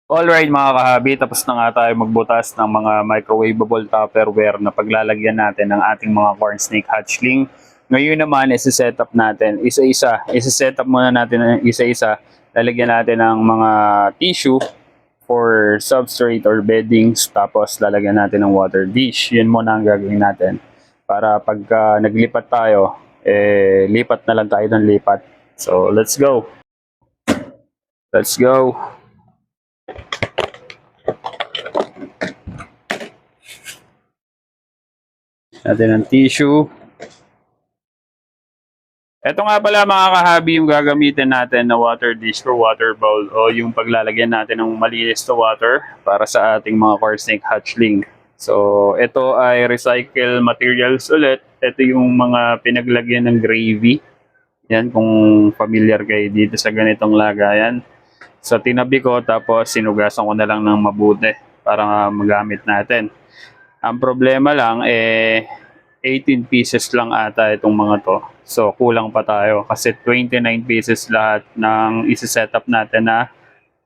Alright mga kahabi, tapos na nga tayo magbutas ng mga microwavable Tupperware na paglalagyan natin ng ating mga corn snake hatchling. Ngayon naman, isi-setup natin isa-isa. Isi-setup muna natin isa-isa. Lalagyan natin ng mga tissue for substrate or beddings. Tapos lalagyan natin ng water dish. Yun muna ang gagawin natin. Para pagka naglipat tayo, lipat na lang tayo ng lipat. So, let's go. Let's go. Natin ang tissue. Ito nga pala mga kahabi yung gagamitin natin na water dish or water bowl o yung paglalagyan natin ng malinis na water para sa ating mga corn snake hatchling. So ito ay recycle materials ulit. Ito yung mga pinaglagyan ng gravy. Yan, kung familiar kayo dito sa ganitong lagayan. So tinabi ko tapos sinugasan ko na lang ng mabuti para magamit natin. Ang problema lang 18 pieces lang ata itong mga to. So kulang pa tayo kasi 29 pieces lahat ng isi-setup natin na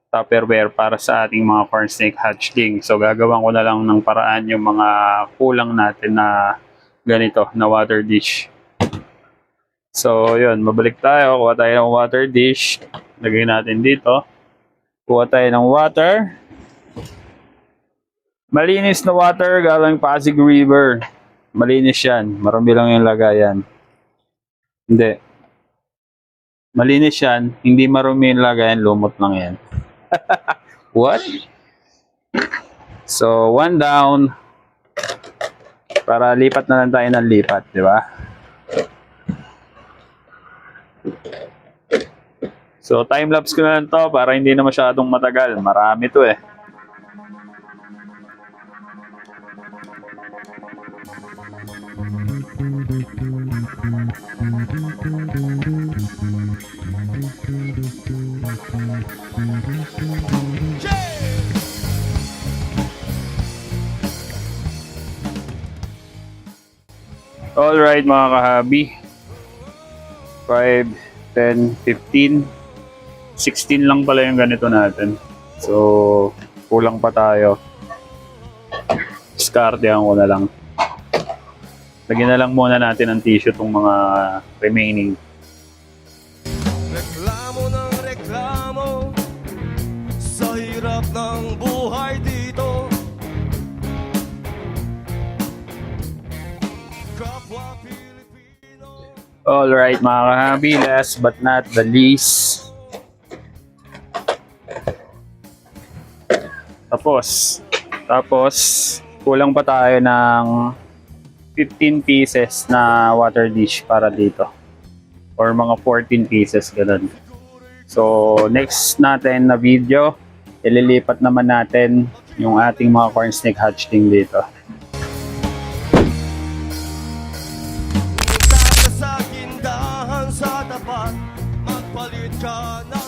Tupperware para sa ating mga corn snake hatchling. So gagawan ko na lang ng paraan yung mga kulang natin na ganito na water dish. So yun, mabalik tayo. Kuha tayo ng water dish. Lagay natin dito. Kuha tayo ng water. Malinis na water galing Pasig River. Malinis yan. Marami lang yung lagayan. Hindi. Malinis yan. Hindi marumi yung lagayan. Lumot lang yan. What? So, one down. Para lipat na lang tayo ng lipat. Di ba? So, time-lapse ko na lang to para hindi na masyadong matagal. Marami to eh. Alright mga kahabi. 5, 10, 15, 16 lang pala yung ganito natin. So, kulang pa tayo. Diskartehan ko na lang. Lagyan na lang muna natin ang tissue itong mga remaining. Reklamo ng reklamo sa hirap ng buhay dito. Kapwa Pilipino. Alright mga kahabi, last but not the least. Tapos, kulang pa tayo ng 15 pieces na water dish para dito. Or mga 14 pieces, ganun. So, next natin na video, ililipat naman natin yung ating mga corn snake hatchling dito. Sa tindahan sa tapat, magpalit ka na